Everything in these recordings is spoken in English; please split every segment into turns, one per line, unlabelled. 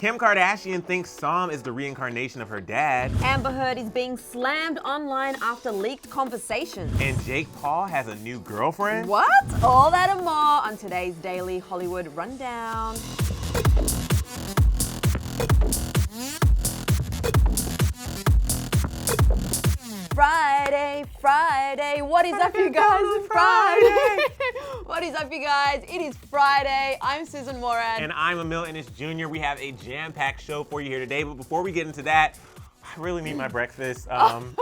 Kim Kardashian thinks Sam is the reincarnation of her dad.
Amber Heard is being slammed online after leaked conversations.
And Jake Paul has a new girlfriend.
What? All that and more on today's Daily Hollywood Rundown. Friday, what is up you guys? Friday! What is up you guys? It is Friday. I'm Sussan
And I'm Emile Ennis Jr. We have a jam-packed show for you here today, but before we get into that, I really need my breakfast. I'm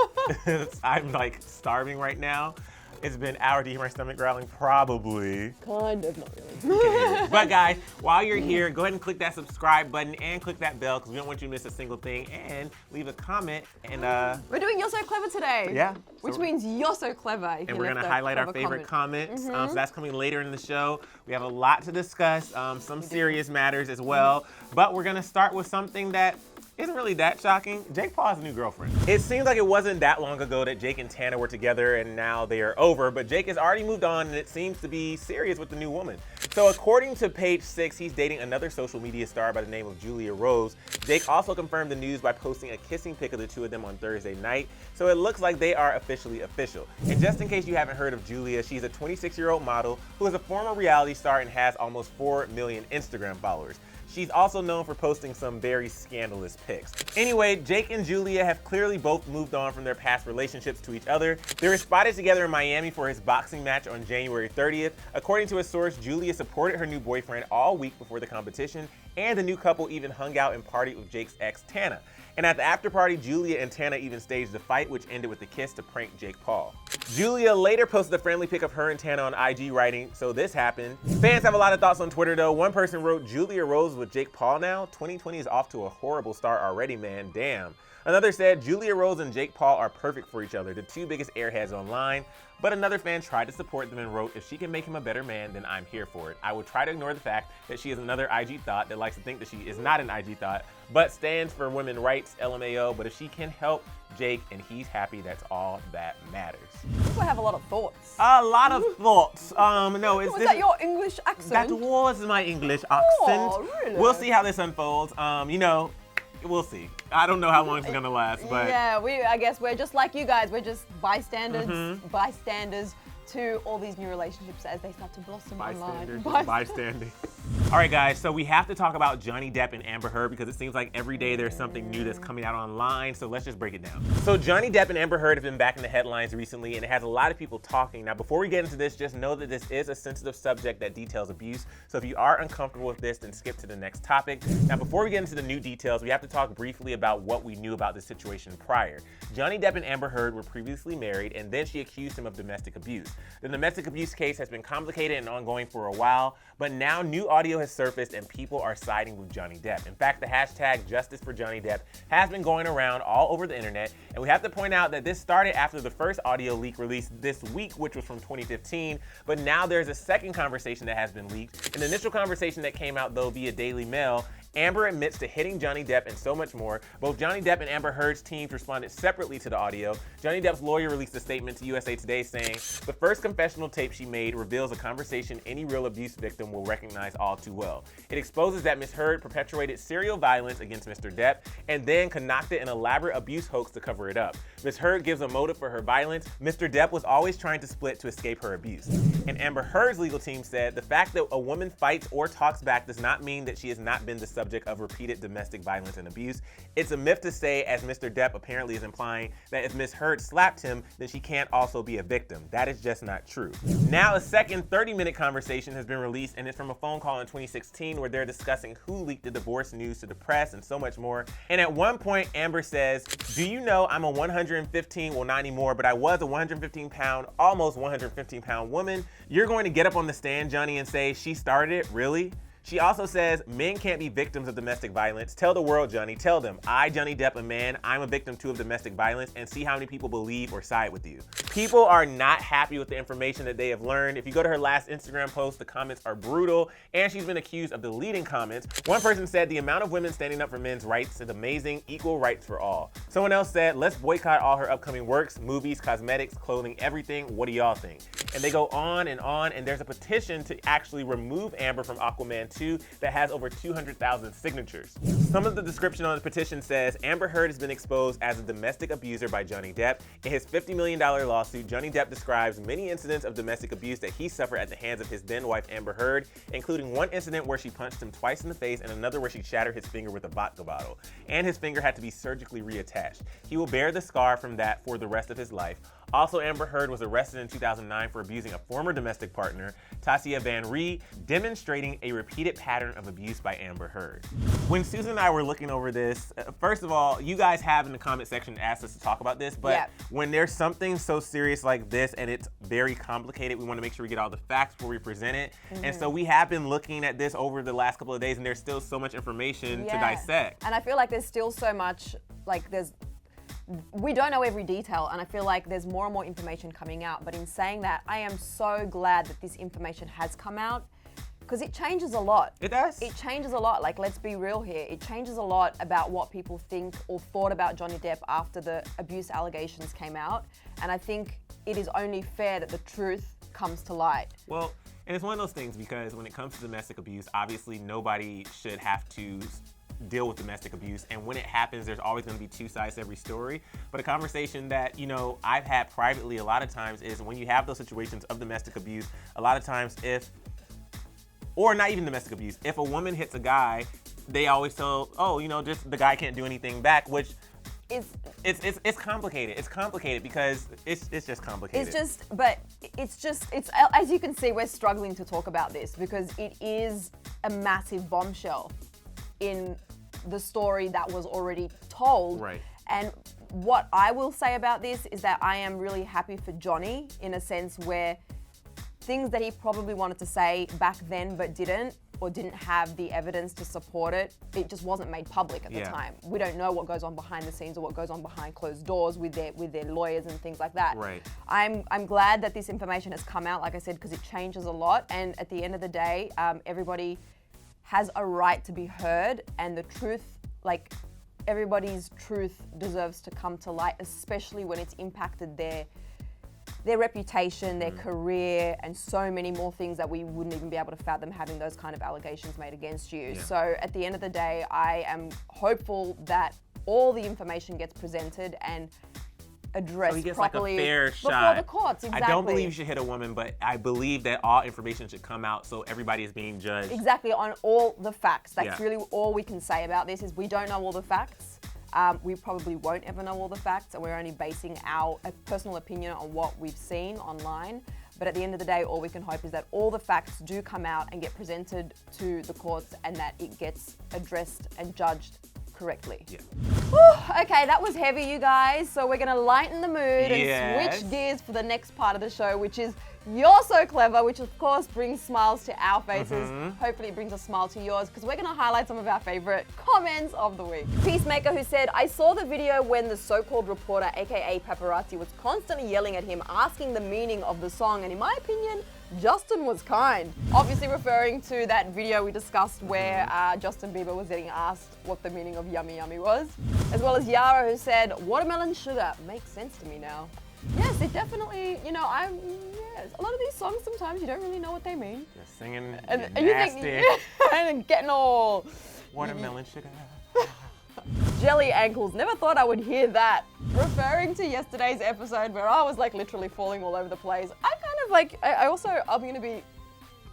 like starving right now. It's been hours to hear my stomach growling, probably.
Kind of, not really.
But guys, while you're here, go ahead and click that subscribe button and click that bell because we don't want you to miss a single thing. And leave a comment. And
we're doing You're So Clever today.
Yeah.
Which means you're so clever.
And we're gonna highlight our favorite comments. So that's coming later in the show. We have a lot to discuss, some serious matters as well. But we're gonna start with something that isn't really that shocking. Jake Paul has a new girlfriend. It seems like it wasn't that long ago that Jake and Tana were together and now they are over, but Jake has already moved on and it seems to be serious with the new woman. So according to Page 6, he's dating another social media star by the name of Julia Rose. Jake also confirmed the news by posting a kissing pic of the two of them on Thursday night. So it looks like they are officially official. And just in case you haven't heard of Julia, she's a 26-year-old model who is a former reality star and has almost 4 million Instagram followers. She's also known for posting some very scandalous pics. Anyway, Jake and Julia have clearly both moved on from their past relationships to each other. They were spotted together in Miami for his boxing match on January 30th. According to a source, Julia supported her new boyfriend all week before the competition, and the new couple even hung out and partied with Jake's ex, Tana. And at the after party, Julia and Tana even staged a fight, which ended with a kiss to prank Jake Paul. Julia later posted a friendly pic of her and Tana on IG, writing, "So this happened." Fans have a lot of thoughts on Twitter though. One person wrote, "Julia Rose with Jake Paul now? 2020 is off to a horrible start already, man, damn." Another said, "Julia Rose and Jake Paul are perfect for each other, the two biggest airheads online." But another fan tried to support them and wrote, "If she can make him a better man, then I'm here for it. I would try to ignore the fact that she is another IG thought that likes to think that she is not an IG thought, but stands for women's rights, LMAO. But if she can help Jake and he's happy, that's all that matters."
People have a lot of thoughts.
A lot of thoughts. No, it's
Was that your English accent?
That was my English accent.
Oh, really?
We'll see how this unfolds. We'll see. I don't know how long it's gonna last, but
yeah, I guess we're just like you guys. We're just bystanders to all these new relationships as they start to blossom online.
Bystanding. All right, guys, so we have to talk about Johnny Depp and Amber Heard because it seems like every day there's something new that's coming out online, so let's just break it down. So Johnny Depp and Amber Heard have been back in the headlines recently, and it has a lot of people talking. Now, before we get into this, just know that this is a sensitive subject that details abuse, so if you are uncomfortable with this, then skip to the next topic. Now, before we get into the new details, we have to talk briefly about what we knew about this situation prior. Johnny Depp and Amber Heard were previously married, and then she accused him of domestic abuse. The domestic abuse case has been complicated and ongoing for a while, but now new audio has surfaced and people are siding with Johnny Depp. In fact, the hashtag Justice for Johnny Depp has been going around all over the internet, and we have to point out that this started after the first audio leak released this week, which was from 2015, but now there's a second conversation that has been leaked. An initial conversation that came out though via Daily Mail, Amber admits to hitting Johnny Depp and so much more. Both Johnny Depp and Amber Heard's teams responded separately to the audio. Johnny Depp's lawyer released a statement to USA Today saying, "The first confessional tape she made reveals a conversation any real abuse victim will recognize all too well. It exposes that Ms. Heard perpetuated serial violence against Mr. Depp and then concocted an elaborate abuse hoax to cover it up. Ms. Heard gives a motive for her violence. Mr. Depp was always trying to split to escape her abuse." And Amber Heard's legal team said, "The fact that a woman fights or talks back does not mean that she has not been the subject of repeated domestic violence and abuse. It's a myth to say, as Mr. Depp apparently is implying, that if Ms. Heard slapped him, then she can't also be a victim. That is just not true." Now, a second 30-minute conversation has been released, and it's from a phone call in 2016 where they're discussing who leaked the divorce news to the press and so much more. And at one point, Amber says, "Do you know I'm a 115, well, not anymore, but I was a 115-pound, almost 115-pound woman? You're going to get up on the stand, Johnny, and say, 'She started it, really?' She also says, 'Men can't be victims of domestic violence. Tell the world, Johnny. Tell them, I, Johnny Depp, a man, I'm a victim too of domestic violence, and see how many people believe or side with you.'" People are not happy with the information that they have learned. If you go to her last Instagram post, the comments are brutal, and she's been accused of deleting comments. One person said, "The amount of women standing up for men's rights is amazing. Equal rights for all." Someone else said, "Let's boycott all her upcoming works, movies, cosmetics, clothing, everything. What do y'all think?" And they go on, and there's a petition to actually remove Amber from Aquaman 2002 that has over 200,000 signatures. Some of the description on the petition says, Amber Heard has been exposed as a domestic abuser by Johnny Depp. In his $50 million lawsuit, Johnny Depp describes many incidents of domestic abuse that he suffered at the hands of his then wife Amber Heard, including one incident where she punched him twice in the face and another where she shattered his finger with a vodka bottle, and his finger had to be surgically reattached. He will bear the scar from that for the rest of his life. Also, Amber Heard was arrested in 2009 for abusing a former domestic partner, Tasia Van Ree, demonstrating a repeated pattern of abuse by Amber Heard. When Susan and I were looking over this, first of all, you guys have in the comment section asked us to talk about this, but when there's something so serious like this and it's very complicated, we want to make sure we get all the facts before we present it. And so we have been looking at this over the last couple of days, and there's still so much information to dissect.
And I feel like there's still so much, we don't know every detail, and I feel like there's more and more information coming out. But in saying that, I am so glad that this information has come out, because it changes a lot.
It does?
It changes a lot. Like, let's be real here. It changes a lot about what people think or thought about Johnny Depp after the abuse allegations came out. And I think it is only fair that the truth comes to light.
Well, and it's one of those things, because when it comes to domestic abuse, obviously nobody should have to deal with domestic abuse, and when it happens, there's always going to be two sides to every story. But a conversation that, you know, I've had privately a lot of times is when you have those situations of domestic abuse, a lot of times or not even domestic abuse, if a woman hits a guy, they always tell, oh, you know, just the guy can't do anything back, which it's complicated. It's complicated because it's just complicated. It's as you can see, we're struggling to talk about this because it is a massive bombshell in the story that was already told. Right.
And what I will say about this is that I am really happy for Johnny, in a sense where things that he probably wanted to say back then but didn't, or didn't have the evidence to support it, it just wasn't made public at the time. We don't know what goes on behind the scenes or what goes on behind closed doors with their lawyers and things like that.
Right.
I'm glad that this information has come out, like I said, because it changes a lot. And at the end of the day, everybody has a right to be heard, and the truth, like everybody's truth deserves to come to light, especially when it's impacted their reputation, their career, and so many more things that we wouldn't even be able to fathom having those kind of allegations made against you.
Yeah.
So at the end of the day, I am hopeful that all the information gets presented and addressed
so he gets
properly
like a fair
before
shot.
the courts. Exactly.
I don't believe you should hit a woman, but I believe that all information should come out so everybody is being judged.
Exactly, on all the facts. That's really all we can say about this is we don't know all the facts. We probably won't ever know all the facts, and we're only basing our personal opinion on what we've seen online. But at the end of the day, all we can hope is that all the facts do come out and get presented to the courts, and that it gets addressed and judged correctly.
Yeah.
Whew, okay, that was heavy, you guys. So we're gonna lighten the mood and switch gears for the next part of the show, which is You're So Clever, which of course brings smiles to our faces. Hopefully it brings a smile to yours, because we're gonna highlight some of our favorite comments of the week. Peacemaker, who said, I saw the video when the so-called reporter, aka paparazzi, was constantly yelling at him, asking the meaning of the song, and in my opinion, Justin was kind. Obviously referring to that video we discussed where Justin Bieber was getting asked what the meaning of yummy yummy was. As well as Yara, who said, watermelon sugar makes sense to me now. Yes, it definitely, you know, a lot of these songs sometimes you don't really know what they mean.
You're singing
and
nasty.
you think, and getting all
Watermelon sugar.
jelly ankles. Never thought I would hear that. Referring to yesterday's episode where I was like literally falling all over the place. I kind of like, I'm gonna be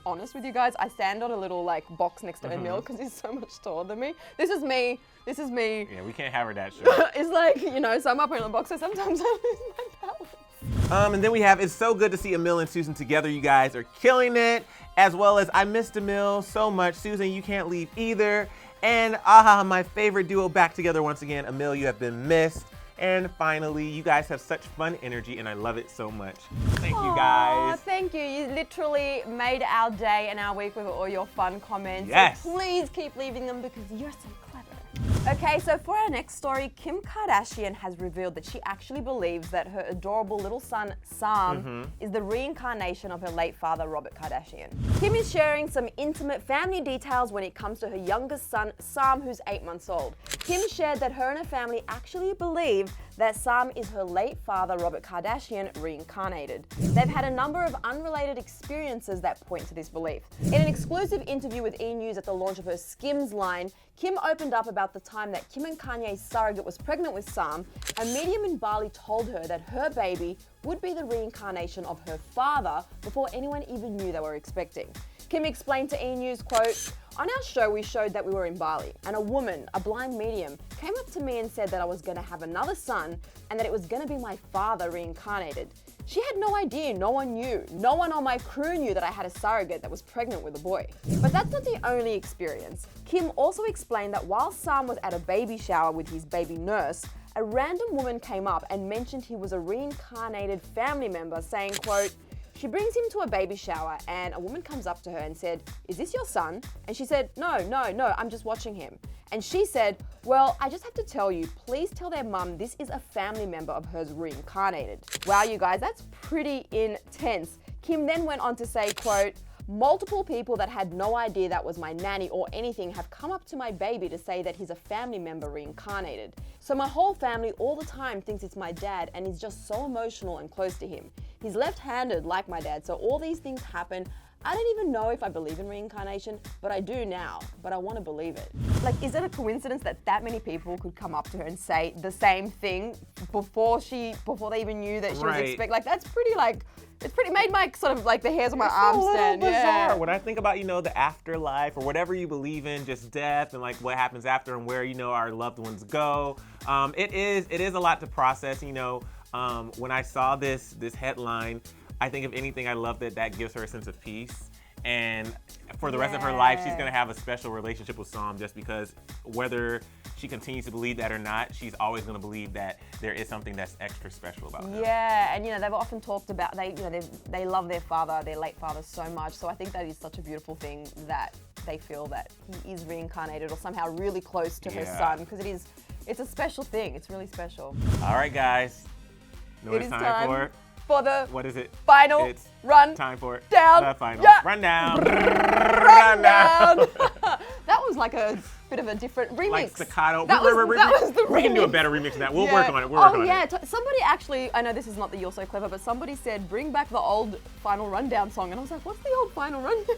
honest with you guys. I stand on a little like box next to Emile because he's so much taller than me. This is me.
Yeah, we can't have her that short.
It's like, you know, so I'm up in a box, so sometimes I lose my balance.
And then we have, it's so good to see Emile and Susan together. You guys are killing it. As well as, I missed Emile so much. Susan, you can't leave either. And my favorite duo back together once again. Emile, you have been missed. And finally, you guys have such fun energy, and I love it so much. Thank you guys.
Thank you. You literally made our day and our week with all your fun comments.
Yes.
So please keep leaving them because you're so clever. Okay, so for our next story, Kim Kardashian has revealed that she actually believes that her adorable little son, Sam, is the reincarnation of her late father, Robert Kardashian. Kim is sharing some intimate family details when it comes to her youngest son, Sam, who's 8 months old. Kim shared that her and her family actually believe that Sam is her late father, Robert Kardashian, reincarnated. They've had a number of unrelated experiences that point to this belief. In an exclusive interview with E! News at the launch of her Skims line, Kim opened up about the time that Kim and Kanye's surrogate was pregnant with Sam. A medium in Bali told her that her baby would be the reincarnation of her father before anyone even knew they were expecting. Kim explained to E! News, quote, "On our show, we showed that we were in Bali, and a woman, a blind medium, came up to me and said that I was going to have another son and that it was going to be my father reincarnated. She had no idea, no one knew. No one on my crew knew that I had a surrogate that was pregnant with a boy." But that's not the only experience. Kim also explained that while Sam was at a baby shower with his baby nurse, a random woman came up and mentioned he was a reincarnated family member, saying, quote, "She brings him to a baby shower and a woman comes up to her and said, 'Is this your son?' And she said, no, I'm just watching him." And she said, "Well, I just have to tell you, please tell their mum this is a family member of hers reincarnated." Wow, you guys, that's pretty intense. Kim then went on to say, quote, "Multiple people that had no idea that was my nanny or anything have come up to my baby to say that he's a family member reincarnated. So my whole family all the time thinks it's my dad and is just so emotional and close to him. He's left-handed like my dad, so all these things happen. I don't even know if I believe in reincarnation, but I do now, but I want to believe it." Like, is it a coincidence that that many people could come up to her and say the same thing before they even knew that she was expecting? Like, that's pretty, like, it's pretty made my sort of like the hairs on my arms stand.
Bizarre.
Yeah.
When I think about, the afterlife or whatever you believe in, just death and like what happens after and where, our loved ones go. It is a lot to process, when I saw this headline, I think if anything, I love that gives her a sense of peace. And for the rest of her life, she's gonna have a special relationship with Sam, just because whether she continues to believe that or not, she's always gonna believe that there is something that's extra special about him.
Yeah, and they've often talked about they love their father, their late father, so much. So I think that is such a beautiful thing that they feel that he is reincarnated or somehow really close to her son, because it's a special thing. It's really special.
All right, guys. Know what it's time for?
For the
what is it?
Final
it's
run
time for it.
Down.
The final
Yeah.
rundown.
Rundown. That was like a bit of a different remix.
Like staccato.
That was the remix.
We can do a better remix than that. We'll work on it.
Somebody actually, I know this is not the You're So Clever, but somebody said, bring back the old Final Rundown song. And I was like, what's the old Final Rundown?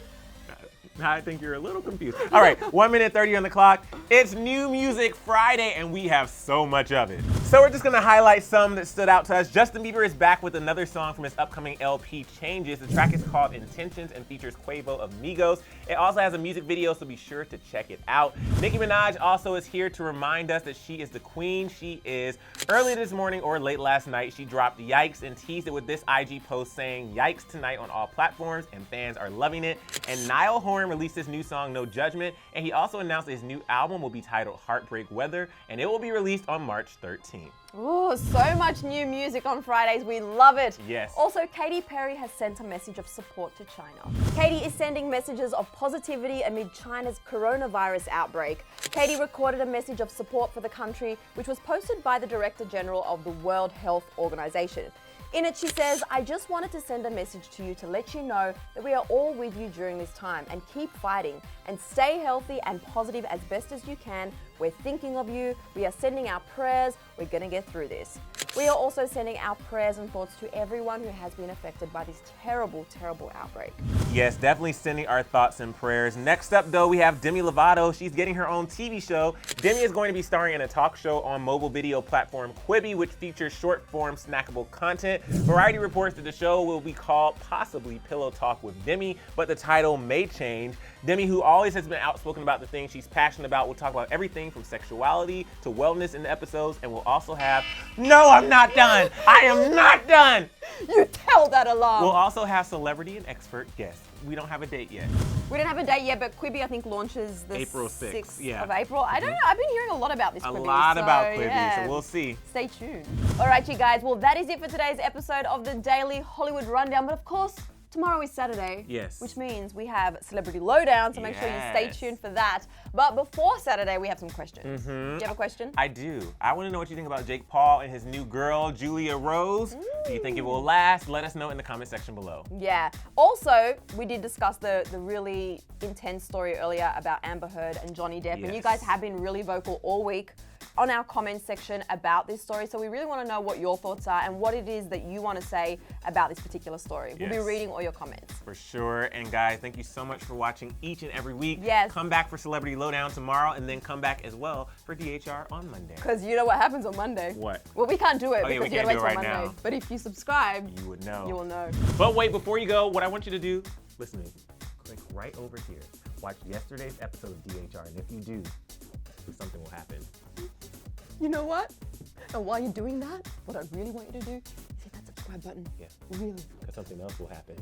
I think you're a little confused. All right, 1 minute 30 on the clock. It's New Music Friday, and we have so much of it. So we're just gonna highlight some that stood out to us. Justin Bieber is back with another song from his upcoming LP, Changes. The track is called Intentions and features Quavo of Migos. It also has a music video, so be sure to check it out. Nicki Minaj also is here to remind us that she is the queen she is. Early this morning or late last night, she dropped Yikes and teased it with this IG post saying, "Yikes tonight on all platforms," and fans are loving it. And Niall Horan released his new song, No Judgment, and he also announced his new album will be titled Heartbreak Weather, and it will be released on March 13th.
Oh, so much new music on Fridays. We love it.
Yes.
Also, Katy Perry has sent a message of support to China. Katy is sending messages of positivity amid China's coronavirus outbreak. Katy recorded a message of support for the country, which was posted by the Director General of the World Health Organization. In it, she says, "I just wanted to send a message to you to let you know that we are all with you during this time, and keep fighting and stay healthy and positive as best as you can. We're thinking of you. We are sending our prayers. We're going to get through this." We are also sending our prayers and thoughts to everyone who has been affected by this terrible, terrible outbreak.
Yes, definitely sending our thoughts and prayers. Next up, though, we have Demi Lovato. She's getting her own TV show. Demi is going to be starring in a talk show on mobile video platform Quibi, which features short-form snackable content. Variety reports that the show will be called possibly Pillow Talk with Demi, but the title may change. Demi, who always has been outspoken about the things she's passionate about, will talk about everything from sexuality to wellness in the episodes, and will also have, no, I'm not done. I am not done.
You tell that alarm.
We'll also have celebrity and expert guests. We don't have a date yet.
We don't have a date yet, but Quibi, I think, launches the
April 6th
of April. I don't know. I've been hearing a lot about this Quibi.
A lot about Quibi, so we'll see.
Stay tuned. All right, you guys. Well, that is it for today's episode of the Daily Hollywood Rundown. But of course, tomorrow is Saturday.
Yes.
Which means we have Celebrity Lowdown, so make sure you stay tuned for that. But before Saturday, we have some questions. Do you have a question?
I do. I want to know what you think about Jake Paul and his new girl, Julia Rose. Do you think it will last? Let us know in the comment section below.
Yeah. Also, we did discuss the really intense story earlier about Amber Heard and Johnny Depp.
Yes.
And you guys have been really vocal all week on our comment section about this story. So we really want to know what your thoughts are and what it is that you want to say about this particular story. We'll be reading all your comments.
For sure. And guys, thank you so much for watching each and every week.
Yes.
Come back for Celebrity Lowdown tomorrow, and then come back as well for DHR on Monday.
Because you know what happens on Monday?
What?
Well, we can't do it
Oh, yeah, we
because you
can't
gotta wait
do it
till
right
Monday.
now.
But if you subscribe,
You would know.
you will know.
But wait, before you go, what I want you to do, listen to me. Click right over here. Watch yesterday's episode of DHR, and if you do, something will happen.
You know what? And while you're doing that, what I really want you to do is hit that subscribe button.
Yeah.
Really.
Because something else will happen.